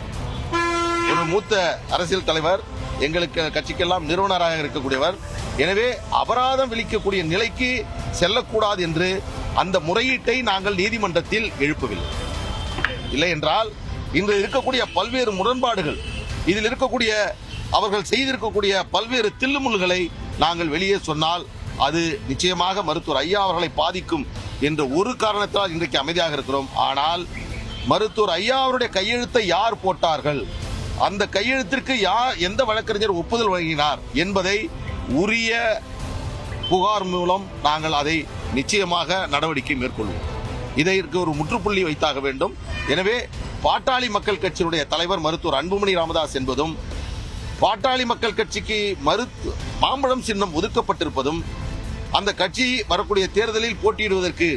ஒரு மூத்த அரசியல் தலைவர், எங்களுக்கு கட்சிக்கெல்லாம் நிறுவனராக இருக்கக்கூடியவர். எனவே அபராதம் விதிக்கக்கூடிய நிலைக்கு செல்லக்கூடாது என்று அந்த முறையீட்டை நாங்கள் நீதிமன்றத்தில் எழுப்பவில்லை. இல்லை என்றால் இன்று இருக்கக்கூடிய பல்வேறு முரண்பாடுகள், இதில் இருக்கக்கூடிய அவர்கள் செய்திருக்கக்கூடிய பல்வேறு தில்லுமுல்களை நாங்கள் வெளியே சொன்னால் அது நிச்சயமாக மருத்துவர் ஐயா அவர்களை பாதிக்கும் என்ற ஒரு காரணத்தால் இன்றைக்கு அமைதியாக இருக்கிறோம். ஆனால் மருத்துவர் ஐயா அவருடைய கையெழுத்தை யார் போட்டார்கள், அந்த கையெழுத்திற்கு எந்த வழக்கறிஞர் ஒப்புதல் வழங்கினார் என்பதை உரிய புகார் மூலம் நாங்கள் அதை நிச்சயமாக நடவடிக்கை மேற்கொள்வோம். இதற்கு ஒரு முற்றுப்புள்ளி வைத்தாக வேண்டும். எனவே பாட்டாளி மக்கள் கட்சியினுடைய தலைவர் மருத்துவர் அன்புமணி ராமதாஸ் என்பதும், பாட்டாளி மக்கள் கட்சிக்கு மாம்பழம் சின்னம் ஒதுக்கப்பட்டிருப்பதும், அந்த கட்சி வரக்கூடிய தேர்தலில் போட்டியிடுவதற்கு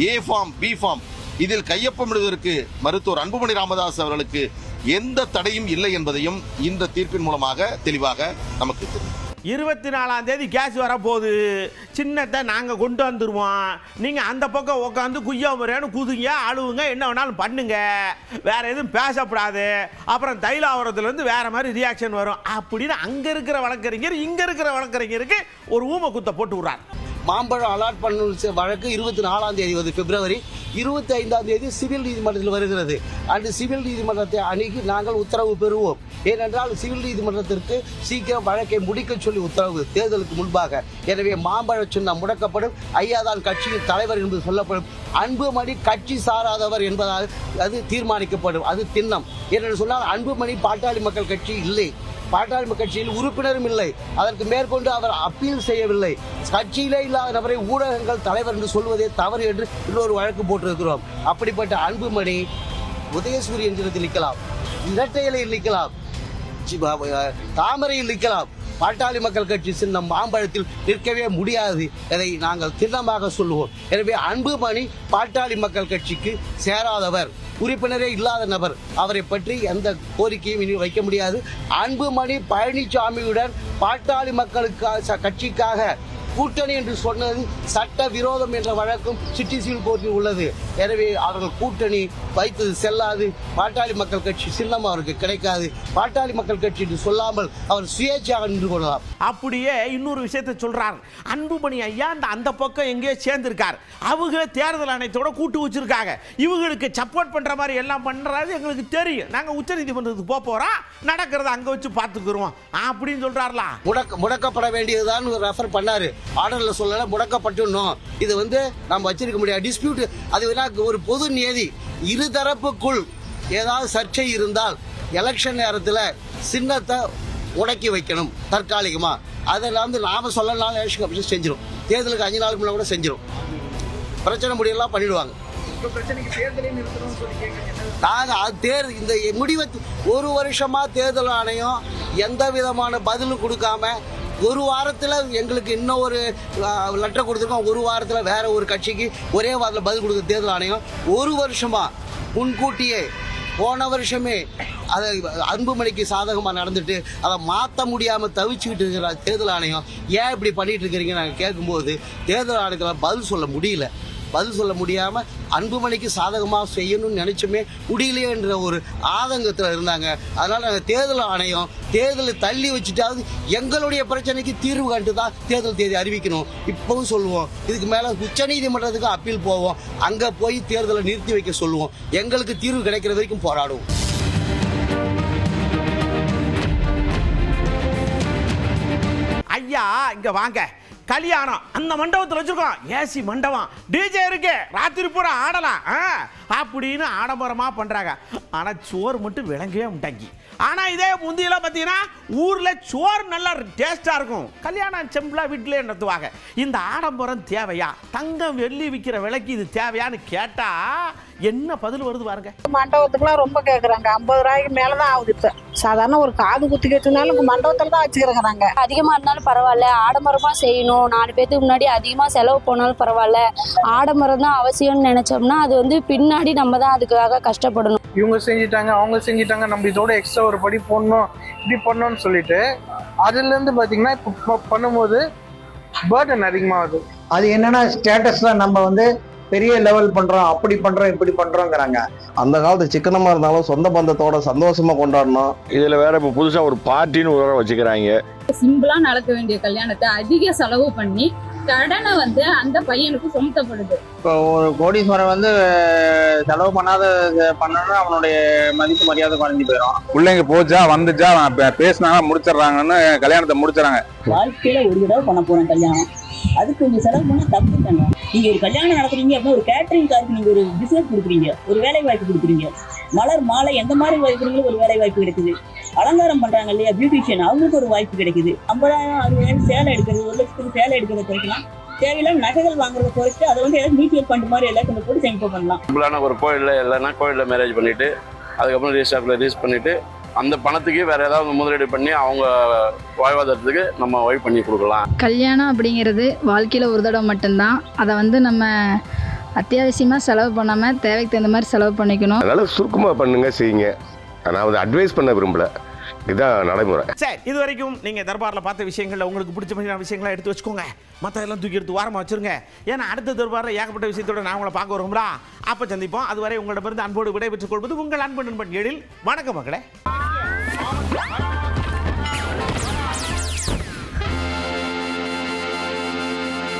ஏ ஃபார்ம், பி ஃபார்ம் இதில் கையொப்பமிடுவதற்கு மருத்துவர் அன்புமணி ராமதாஸ் அவர்களுக்கு எந்த தடையும் இல்லை என்பதையும் இந்த தீர்ப்பின் மூலமாக தெளிவாக நமக்கு தெரியும். 24ஆம் தேதி கேஸ் வரப்போகுது, சின்னத்தை நாங்கள் கொண்டு வந்துடுவோம், நீங்கள் அந்த பக்கம் உட்காந்து குய்யா முறையானு குதுங்க, அழுவுங்க, என்ன வேணாலும் பண்ணுங்க, வேற எதுவும் பேசப்படாது, அப்புறம் தைலாவரத்துலேருந்து வேற மாதிரி ரியாக்ஷன் வரும் அப்படின்னு அங்கே இருக்கிற வழக்கறிஞர் இங்கே இருக்கிற வழக்கறிஞருக்கு ஒரு ஊமை குத்த போட்டு விட்றார். மாம்பழம் அலாட் பண்ண வழக்கு 24ஆம் தேதி வருது பிப்ரவரி, 25ஆம் தேதி சிவில் நீதிமன்றத்தில் வருகிறது. அந்த சிவில் நீதிமன்றத்தை அணுகி நாங்கள் உத்தரவு பெறுவோம். ஏனென்றால் சிவில் நீதிமன்றத்திற்கு சீக்கிரம் வழக்கை முடிக்க சொல்லி உத்தரவு தேர்தலுக்கு முன்பாக. எனவே மாம்பழ சின்னம் முடக்கப்படும். ஐயா தான் கட்சியின் தலைவர் என்பது சொல்லப்படும். அன்புமணி கட்சி சாராதவர் என்பதால் அது தீர்மானிக்கப்படும். அது திண்ணம். ஏனென்று சொன்னால் அன்புமணி பாட்டாளி மக்கள் கட்சி இல்லை, பாட்டாளி கட்சியில் உறுப்பினரும் இல்லை. அதற்கு மேற்கொண்டு அவர் அப்பீல் செய்யவில்லை. கட்சியிலே இல்லாத நபரை ஊடகங்கள் தலைவர் என்று சொல்வதே தவறு என்று இன்னொரு வழக்கு போட்டிருக்கிறோம். அப்படிப்பட்ட அன்புமணி உதயசூரியன் சின்னத்தில் நிற்கலாம், இரட்டையிலையில் நிற்கலாம், தாமரையில் நிற்கலாம். பாட்டாளி மக்கள் கட்சி சின்னம் மாம்பழத்தில் நிற்கவே முடியாது. அதை நாங்கள் திண்ணமாக சொல்லுவோம். எனவே அன்புமணி பாட்டாளி மக்கள் கட்சிக்கு சேராதவர், உறுப்பினரே இல்லாத நபர். அவரை பற்றி எந்த கோரிக்கையும் இனி வைக்க முடியாது. அன்புமணி பழனிசாமியுடன் பாட்டாளி மக்களுக்காக கட்சிக்காக கூட்டணி என்று சொன்னது சட்ட விரோதம் என்ற வழக்கும் சிட்டி சிவில் கோர்ட்டில் உள்ளது. எனவே அவர்கள் கூட்டணி வைத்தது செல்லாது. பாட்டாளி மக்கள் கட்சி சின்னம் அவருக்கு கிடைக்காது. பாட்டாளி மக்கள் கட்சி என்று சொல்லாமல் அவர் சுயேட்சையாக நின்று கொள்ளலாம். அப்படியே இன்னொரு விஷயத்தை சொல்றார். அன்புமணி ஐயா அந்த பக்கம் எங்கேயோ சேர்ந்திருக்கார். அவங்க தேர்தல் ஆணையத்தோட கூட்டு வச்சிருக்காங்க. இவங்களுக்கு சப்போர்ட் பண்ற மாதிரி எல்லாம் பண்றது எங்களுக்கு தெரியும். நாங்க உச்சநீதிமன்றத்துக்கு போறோம், நடக்கிறத அங்க வச்சு பார்த்துக்கிறோம் அப்படின்னு சொல்றாருல. முடக்கப்பட வேண்டியதுதான் ரெஃபர் பண்ணாரு. ஆர்டர்ல சொல்லல, முடக்கப்பட்டுணும். இது நம்ம வச்சிருக்க முடியாது டிஸ்பியூட். அது ஒரு பொது நியதி. இருதரப்புக்குள் ஏதாவது சர்ச்சை இருந்தால் எலெக்ஷன் நேரத்தில் சின்னத்தை உடக்கி வைக்கணும் தற்காலிகமா. அதை நாம சொல்லனாலும் எலெக்ஷன் கமிஷன் செஞ்சிடும். தேர்தலுக்கு 5 நாளுக்கு முன்னாடி கூட செஞ்சிடும். பிரச்சனை முடியெல்லாம் பண்ணிடுவாங்க. இந்த முடிவை ஒரு வருஷமா தேர்தல் ஆணையம் எந்த விதமான பதிலும் கொடுக்காம ஒரு வாரத்தில் எங்களுக்கு இன்னும் ஒரு லெட்டர் கொடுத்துருக்கோம். ஒரு வாரத்தில் வேற ஒரு கட்சிக்கு ஒரே வாரத்தில் பதில் கொடுக்குற தேர்தல் ஆணையம் ஒரு வருஷமா முன்கூட்டியே போன வருஷமே அதை அன்புமணிக்கு சாதகமாக நடந்துட்டு அதை மாற்ற முடியாமல் தவிச்சுக்கிட்டு இருக்கிற தேர்தல் ஆணையம் ஏன் இப்படி பண்ணிட்டு இருக்கிறீங்க நாங்கள் கேட்கும்போது தேர்தல் ஆணையத்தில் பதில் சொல்ல முடியல. பதில் சொல்ல முடியாமல் அன்புமணிக்கு சாதகமாக செய்யணும்னு நினைச்சுமே முடியலையே என்ற ஒரு ஆதங்கத்தில் இருந்தாங்க. அதனால் நாங்கள் தேர்தல் ஆணையம் தேர்தலை தள்ளி வச்சுட்டாவது எங்களுடைய பிரச்சனைக்கு தீர்வு கண்டு தான் தேர்தல் தேதி அறிவிக்கணும். இப்போவும் சொல்லுவோம். இதுக்கு மேலே உச்சநீதிமன்றத்துக்கு அப்பீல் போவோம். அங்கே போய் தேர்தலை நிறுத்தி வைக்க சொல்லுவோம். எங்களுக்கு தீர்வு கிடைக்கிற வரைக்கும் போராடுவோம். ஐயா இங்க வாங்க. கல்யாணம் அந்த மண்டபத்தில் வச்சிருக்கோம். ஏசி மண்டபம், டிஜே இருக்கு, ராத்திரி பூரா ஆடலாம் அப்படின்னு ஆடம்பரமாக பண்ணுறாங்க. ஆனால் சோறு மட்டும் விளங்கவே மாட்டாங்க. ஆனால் இதே முந்தியெல்லாம் பார்த்தீங்கன்னா ஊரில் சோறு நல்லா டேஸ்ட்டாக இருக்கும். கல்யாணம் செம்பிளாக வீட்டிலே நடத்துவாங்க. இந்த ஆடம்பரம் தேவையா? தங்கம் வெள்ளி விற்கிற விலைக்கு இது தேவையான்னு கேட்டால் என்ன பதில் வருது பாருங்க. மண்டபத்துக்குலாம் ரொம்ப கேட்குறாங்க. 50 ரூபாய்க்கு மேலே தான் ஆகுது. இப்போ சாதாரண ஒரு காது குத்தி வச்சுனாலும் மண்டபத்தில் தான் வச்சுக்கிறாங்க. அதிகமாக இருந்தாலும் பரவாயில்ல, ஆடம்பரமாக செய்யணும். 4 பேருக்கு முன்னாடி அதிகமாக செலவு போனாலும் பரவாயில்ல, ஆடம்பரம் தான் அவசியம்னு நினைச்சோம்னா அது பின்னாடி நம்ம தான் அதுக்காக கஷ்டப்படணும். இவங்க செஞ்சிட்டாங்க, அவங்க செஞ்சிட்டாங்க, நம்ம இதோட எக்ஸ்ட்ரா ஒரு படி போடணும், இப்படி பண்ணணும்னு சொல்லிட்டு அதுலேருந்து பார்த்தீங்கன்னா இப்போ பண்ணும்போது பர்டன் அதிகமாகுது. அது என்னன்னா ஸ்டேட்டஸ்ல நம்ம பெரிய லெவல் பண்றோம், அப்படி பண்றோம், இப்படி பண்றோங்கிறாங்க. அந்த காலத்து சிக்கனமா இருந்தாலும் சொந்த பந்தத்தோட சந்தோஷமா கொண்டாடணும். இதுல வேற இப்ப புதுசா ஒரு பார்ட்டின்னு வேற வச்சுக்கிறாங்க. சிம்பிளா நடக்க வேண்டிய கல்யாணத்தை அதிக செலவு பண்ணி கடனை அந்த பையனுக்கு சுமத்தப்படுது. இப்போ ஒரு கோடீஸ்வரன் செலவு பண்ணணும், அவனுடைய மதிப்பு மரியாதை குறைஞ்சி போயிடும். பிள்ளைங்க போச்சா வந்துச்சா பேசினாங்க முடிச்சிடறாங்கன்னு கல்யாணத்தை முடிச்சிடறாங்க. வாழ்க்கையில ஒரு தடவை பண்ண போறோம் கல்யாணம், அதுக்கு கொஞ்சம் செலவு பண்ண தப்பு தாங்க. நீங்க ஒரு கல்யாணம் நடத்துறீங்க அப்படின்னா ஒரு கேட்டரிங் காருக்கு நீங்க ஒரு பிசினஸ் கொடுக்குறீங்க, ஒரு வேலை வாய்ப்பு கொடுக்குறீங்க. மலர் மாலை எந்த மாதிரி வைக்கிறீங்களும் ஒரு வேலை வாய்ப்பு கிடைக்குது. அலங்காரம் பண்றாங்க இல்லையா, பியூட்டிஷியன், அவங்களுக்கு ஒரு வாய்ப்பு கிடைக்குது. 50,000 60,000 சேலை எடுக்கிறது, 1 லட்சத்துக்கு சேலை எடுக்கிறத குறைக்கலாம். தேவையில்லாம நகைகள் வாங்குறத குறைச்சிட்டு அதை ஏதாவது மியூச்சுவல் ஃபண்ட் மாதிரி எல்லாம் கொஞ்சம் போட்டு சேமிப்பு பண்ணலாம். சிம்பிளான ஒரு கோயிலில் இல்லைன்னா கோயிலில் மேரேஜ் பண்ணிட்டு அதுக்கப்புறம் ரிஜிஸ்டர் ரிஜிஸ்டர் பண்ணிட்டு அந்த பணத்துக்கு வேற ஏதாவது முதலீடு பண்ணி அவங்க வாழ்வாதாரத்துக்கு நம்ம வழி பண்ணி கொடுக்கலாம். கல்யாணம் அப்படிங்கிறது வாழ்க்கையில் ஒரு தடவை மட்டும்தான். அதை நம்ம அத்தியாவசியமாக செலவு பண்ணாமல் தேவைக்கு தகுந்த மாதிரி செலவு பண்ணிக்கணும். அதனால சுருக்கமாக பண்ணுங்க, செய்யுங்க. நான் அட்வைஸ் பண்ண விரும்பல, இதுதான் நடைமுறை. சரி, இது வரைக்கும் நீங்கள் தர்பாரில் பார்த்த விஷயங்களில் உங்களுக்கு பிடிச்ச மாதிரியான விஷயங்களை எடுத்து வச்சுக்கோங்க. மற்றதெல்லாம் தூக்கி எடுத்து வாரமாக வச்சுருங்க. ஏன்னா அடுத்த தர்பாரில் ஏகப்பட்ட விஷயத்தோட நான் உங்களை பார்க்க வரும்ல. அப்போ சந்திப்போம். அதுவரை உங்களிடமிருந்து அன்போடு விடைபெற்றுக் கொள்வது உங்கள் அன்பு நண்பன் எழில். வணக்கம் மக்களே.